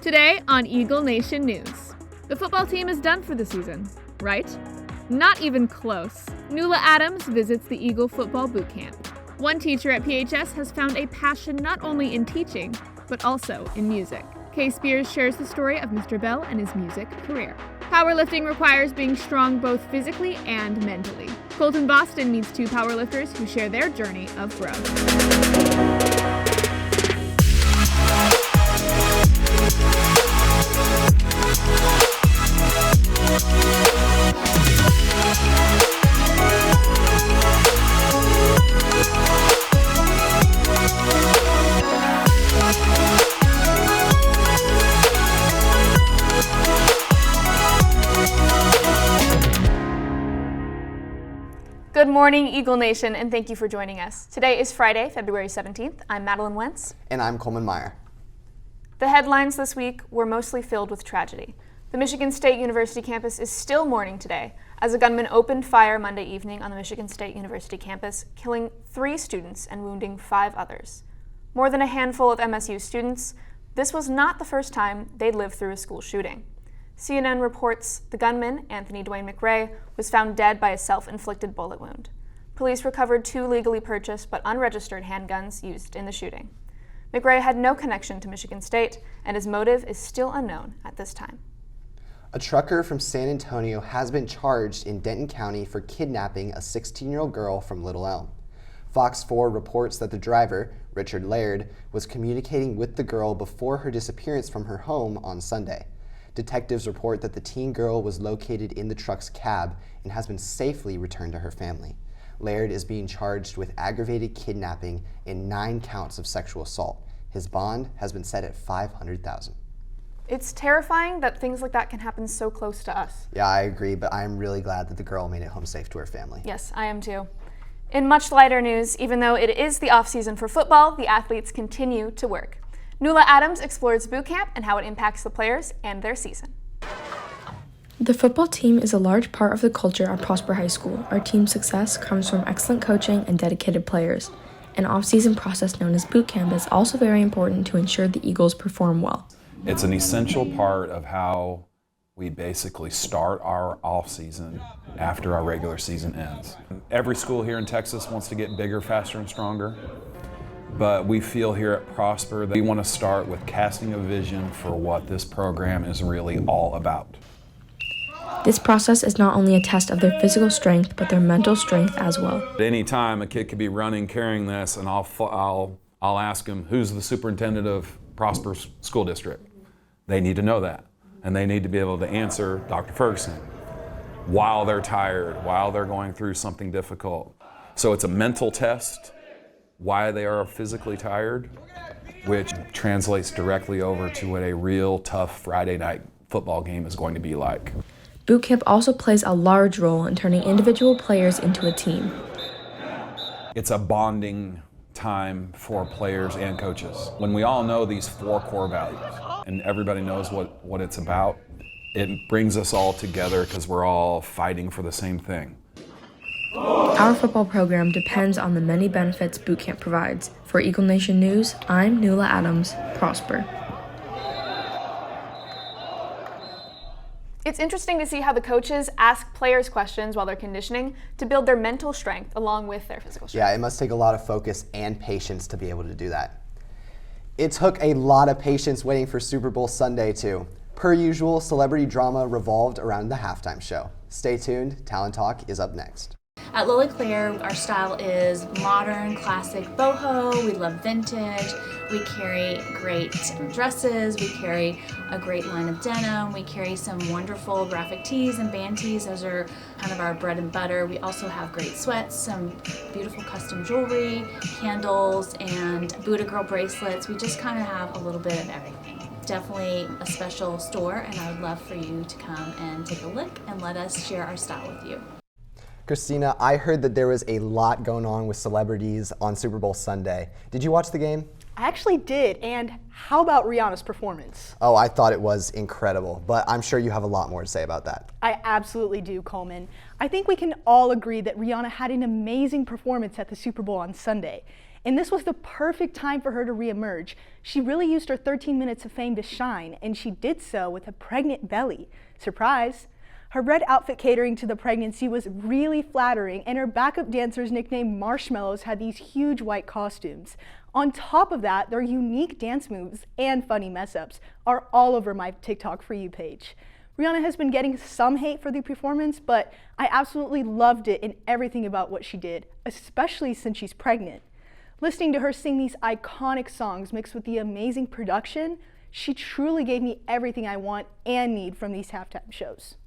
Today on Eagle Nation News. The football team is done for the season, right? Not even close. Nuala Adams visits the Eagle Football Boot Camp. One teacher at PHS has found a passion not only in teaching, but also in music. Kay Spears shares the story of Mr. Bell and his music career. Powerlifting requires being strong both physically and mentally. Colton Boston meets two powerlifters who share their journey of growth. Good morning, Eagle Nation, and thank you for joining us. Today is Friday, February 17th. I'm Madeline Wentz. And I'm Coleman Meyer. The headlines this week were mostly filled with tragedy. The Michigan State University campus is still mourning today, as a gunman opened fire Monday evening on the Michigan State University campus, killing 3 students and wounding 5 others. More than a handful of MSU students, this was not the first time they'd lived through a school shooting. CNN reports the gunman, Anthony Dwayne McRae, was found dead by a self-inflicted bullet wound. Police recovered 2 legally purchased but unregistered handguns used in the shooting. McRae had no connection to Michigan State, and his motive is still unknown at this time. A trucker from San Antonio has been charged in Denton County for kidnapping a 16-year-old girl from Little Elm. Fox 4 reports that the driver, Richard Laird, was communicating with the girl before her disappearance from her home on Sunday. Detectives report that the teen girl was located in the truck's cab and has been safely returned to her family. Laird is being charged with aggravated kidnapping and 9 counts of sexual assault. His bond has been set at $500,000. It's terrifying that things like that can happen so close to us. Yeah, I agree, but I'm really glad that the girl made it home safe to her family. Yes, I am too. In much lighter news, even though it is the off-season for football, the athletes continue to work. Nuala Adams explores boot camp and how it impacts the players and their season. The football team is a large part of the culture at Prosper High School. Our team's success comes from excellent coaching and dedicated players. An off-season process known as boot camp is also very important to ensure the Eagles perform well. It's an essential part of how we basically start our off-season after our regular season ends. Every school here in Texas wants to get bigger, faster, and stronger. But we feel here at Prosper that we want to start with casting a vision for what this program is really all about. This process is not only a test of their physical strength, but their mental strength as well. At any time, a kid could be running, carrying this, and I'll ask him, who's the superintendent of Prosper School District? They need to know that, and they need to be able to answer Dr. Ferguson while they're tired, while they're going through something difficult. So it's a mental test. Why they are physically tired, which translates directly over to what a real tough Friday night football game is going to be like. Boot camp also plays a large role in turning individual players into a team. It's a bonding time for players and coaches. When we all know these 4 core values and everybody knows what it's about, it brings us all together because we're all fighting for the same thing. Our football program depends on the many benefits boot camp provides. For Eagle Nation News, I'm Nuala Adams, Prosper. It's interesting to see how the coaches ask players questions while they're conditioning to build their mental strength along with their physical strength. Yeah, it must take a lot of focus and patience to be able to do that. It took a lot of patience waiting for Super Bowl Sunday too. Per usual, celebrity drama revolved around the halftime show. Stay tuned, Talent Talk is up next. At Lily Claire, our style is modern, classic boho. We love vintage. We carry great dresses. We carry a great line of denim. We carry some wonderful graphic tees and band tees. Those are kind of our bread and butter. We also have great sweats, some beautiful custom jewelry, candles, and Buddha Girl bracelets. We just kind of have a little bit of everything. Definitely a special store, and I would love for you to come and take a look and let us share our style with you. Christina, I heard that there was a lot going on with celebrities on Super Bowl Sunday. Did you watch the game? I actually did, and how about Rihanna's performance? Oh, I thought it was incredible, but I'm sure you have a lot more to say about that. I absolutely do, Coleman. I think we can all agree that Rihanna had an amazing performance at the Super Bowl on Sunday. And this was the perfect time for her to reemerge. She really used her 13 minutes of fame to shine, and she did so with a pregnant belly. Surprise! Her red outfit catering to the pregnancy was really flattering, and her backup dancers nicknamed Marshmallows had these huge white costumes. On top of that, their unique dance moves and funny mess-ups are all over my TikTok For You page. Rihanna has been getting some hate for the performance, but I absolutely loved it and everything about what she did, especially since she's pregnant. Listening to her sing these iconic songs mixed with the amazing production, she truly gave me everything I want and need from these halftime shows.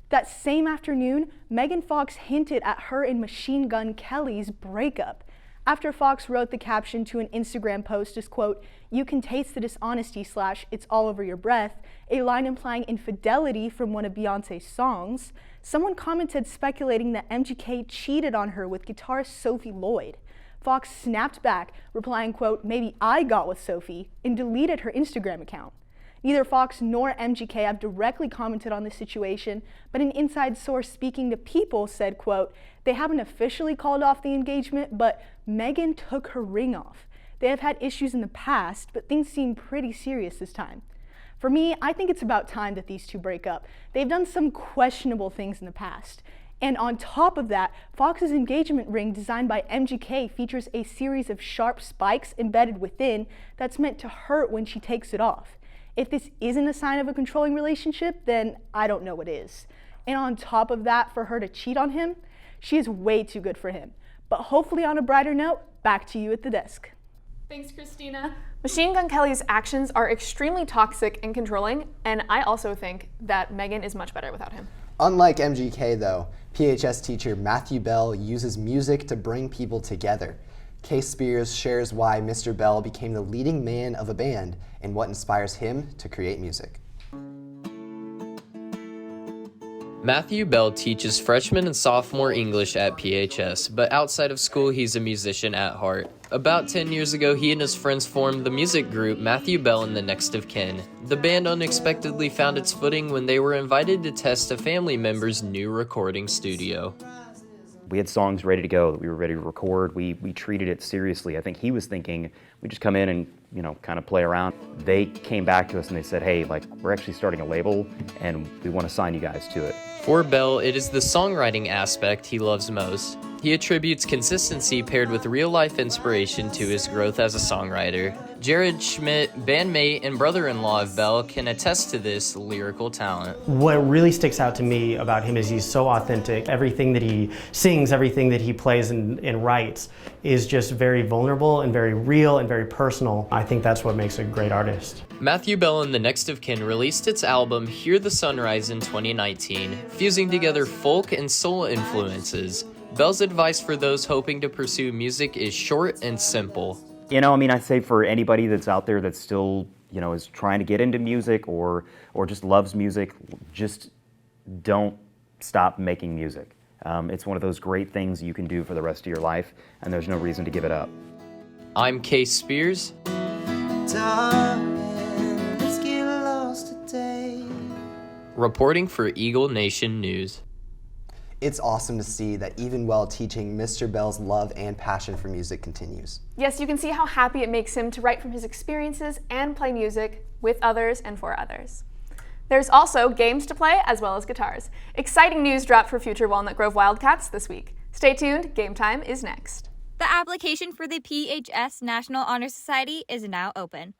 That same afternoon, Megan Fox hinted at her and Machine Gun Kelly's breakup. After Fox wrote the caption to an Instagram post as, quote, "You can taste the dishonesty / it's all over your breath," a line implying infidelity from one of Beyonce's songs, someone commented speculating that MGK cheated on her with guitarist Sophie Lloyd. Fox snapped back, replying, quote, "Maybe I got with Sophie," and deleted her Instagram account. Neither Fox nor MGK have directly commented on the situation, but an inside source speaking to People said, quote, "They haven't officially called off the engagement, but Megan took her ring off. They have had issues in the past, but things seem pretty serious this time." For me, I think it's about time that these two break up. They've done some questionable things in the past. And on top of that, Fox's engagement ring designed by MGK features a series of sharp spikes embedded within that's meant to hurt when she takes it off. If this isn't a sign of a controlling relationship, then I don't know what is. And on top of that, for her to cheat on him, she is way too good for him. But hopefully on a brighter note, back to you at the desk. Thanks, Christina. Machine Gun Kelly's actions are extremely toxic and controlling, and I also think that Megan is much better without him. Unlike MGK though, PHS teacher Matthew Bell uses music to bring people together. Case Spears shares why Mr. Bell became the leading man of a band and what inspires him to create music. Matthew Bell teaches freshman and sophomore English at PHS, but outside of school he's a musician at heart. About 10 years ago, he and his friends formed the music group Matthew Bell and the Next of Kin. The band unexpectedly found its footing when they were invited to test a family member's new recording studio. We had songs ready to go that we were ready to record. We treated it seriously. I think he was thinking we just come in and, kind of play around. They came back to us and they said, "Hey, we're actually starting a label and we want to sign you guys to it." For Bell, it is the songwriting aspect he loves most. He attributes consistency paired with real-life inspiration to his growth as a songwriter. Jared Schmidt, bandmate and brother-in-law of Bell, can attest to this lyrical talent. What really sticks out to me about him is he's so authentic. Everything that he sings, everything that he plays and writes is just very vulnerable and very real and very personal. I think that's what makes a great artist. Matthew Bell and the Next of Kin released its album Hear the Sunrise in 2019, fusing together folk and soul influences. Bell's advice for those hoping to pursue music is short and simple. I say for anybody that's out there that's still, is trying to get into music or just loves music, just don't stop making music. It's one of those great things you can do for the rest of your life, and there's no reason to give it up. I'm Case Spears. Reporting for Eagle Nation News. It's awesome to see that even while teaching, Mr. Bell's love and passion for music continues. Yes, you can see how happy it makes him to write from his experiences and play music with others and for others. There's also games to play as well as guitars. Exciting news dropped for future Walnut Grove Wildcats this week. Stay tuned, game time is next. The application for the PHS National Honor Society is now open.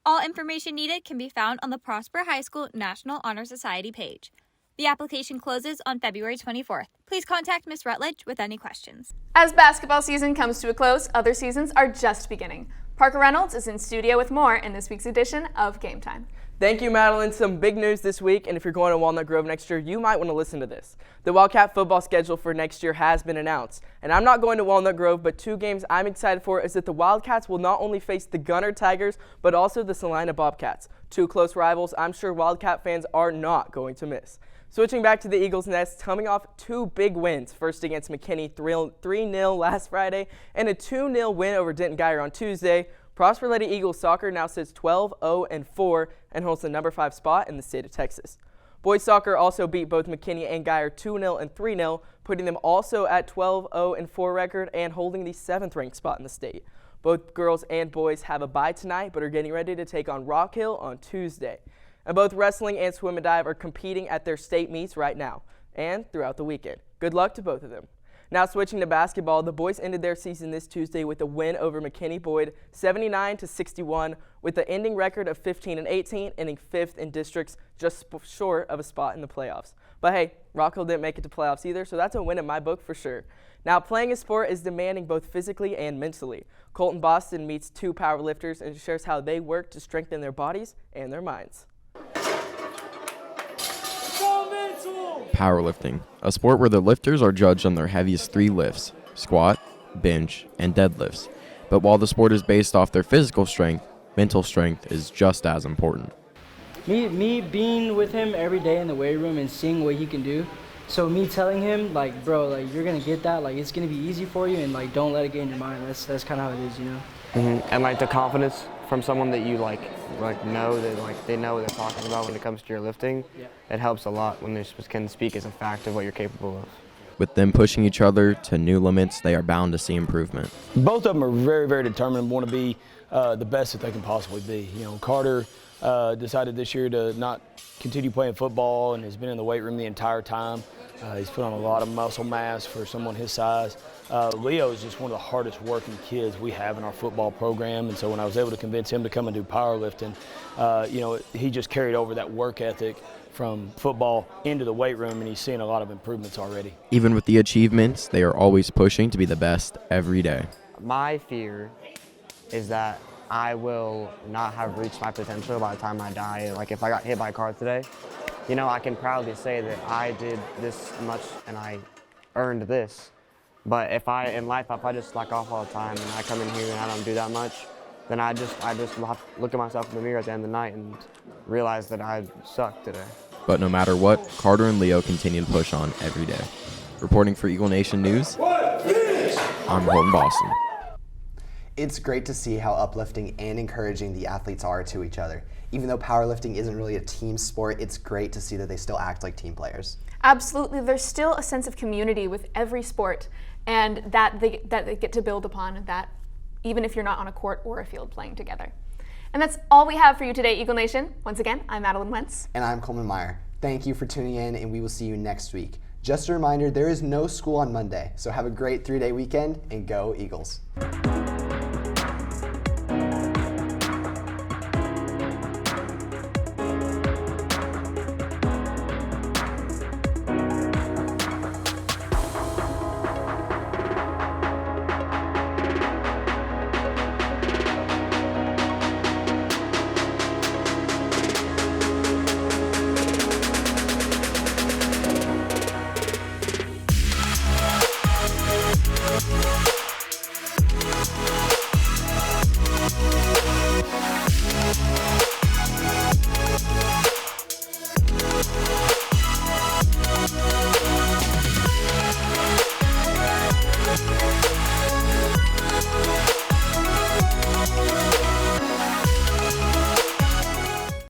All information needed can be found on the Prosper High School National Honor Society page. The application closes on February 24th. Please contact Ms. Rutledge with any questions. As basketball season comes to a close, other seasons are just beginning. Parker Reynolds is in studio with more in this week's edition of Game Time. Thank you, Madeline. Some big news this week, and if you're going to Walnut Grove next year, you might want to listen to this. The Wildcat football schedule for next year has been announced, and I'm not going to Walnut Grove, but two games I'm excited for is that the Wildcats will not only face the Gunner Tigers, but also the Salina Bobcats. Two close rivals I'm sure Wildcat fans are not going to miss. Switching back to the Eagles' nest, coming off two big wins, first against McKinney 3-0 last Friday, and a 2-0 win over Denton Guyer on Tuesday, Prosper Lady Eagles soccer now sits 12-0-4 and holds the number 5 spot in the state of Texas. Boys soccer also beat both McKinney and Geyer 2-0 and 3-0, putting them also at 12-0-4 record and holding the 7th ranked spot in the state. Both girls and boys have a bye tonight, but are getting ready to take on Rock Hill on Tuesday. And both wrestling and swim and dive are competing at their state meets right now and throughout the weekend. Good luck to both of them. Now switching to basketball, the boys ended their season this Tuesday with a win over McKinney Boyd 79-61 with the ending record of 15-18, ending 5th in districts, just short of a spot in the playoffs. But hey, Rock Hill didn't make it to playoffs either, so that's a win in my book for sure. Now playing a sport is demanding both physically and mentally. Colton Boston meets 2 powerlifters and shares how they work to strengthen their bodies and their minds. Powerlifting, a sport where the lifters are judged on their heaviest 3 lifts, squat, bench, and deadlifts. But while the sport is based off their physical strength, mental strength is just as important. Me being with him every day in the weight room and seeing what he can do. So me telling him, like, bro, like, you're going to get that, like, it's going to be easy for you, and, like, don't let it get in your mind. That's kind of how it is, you know? And, like, the confidence from someone that you, like know that, like, they know what they're talking about when it comes to your lifting, it helps a lot when they can speak as a fact of what you're capable of. With them pushing each other to new limits, they are bound to see improvement. Both of them are very, very determined and want to be the best that they can possibly be. You know, Carter decided this year to not continue playing football and has been in the weight room the entire time. He's put on a lot of muscle mass for someone his size. Leo is just one of the hardest working kids we have in our football program, and so when I was able to convince him to come and do powerlifting, you know, he just carried over that work ethic from football into the weight room, and he's seeing a lot of improvements already. Even with the achievements, they are always pushing to be the best every day. My fear is that I will not have reached my potential by the time I die. Like, if I got hit by a car today, you know, I can proudly say that I did this much and I earned this. But if I just slack off all the time and I come in here and I don't do that much, then I just look at myself in the mirror at the end of the night and realize that I sucked today. But no matter what, Carter and Leo continue to push on every day. Reporting for Eagle Nation News, I'm Colton Boston. It's great to see how uplifting and encouraging the athletes are to each other. Even though powerlifting isn't really a team sport, it's great to see that they still act like team players. Absolutely. There's still a sense of community with every sport, and that they get to build upon that, even if you're not on a court or a field playing together. And that's all we have for you today, Eagle Nation. Once again, I'm Madeline Wentz. And I'm Coleman Meyer. Thank you for tuning in, and we will see you next week. Just a reminder, there is no school on Monday, so have a great 3-day weekend, and go Eagles.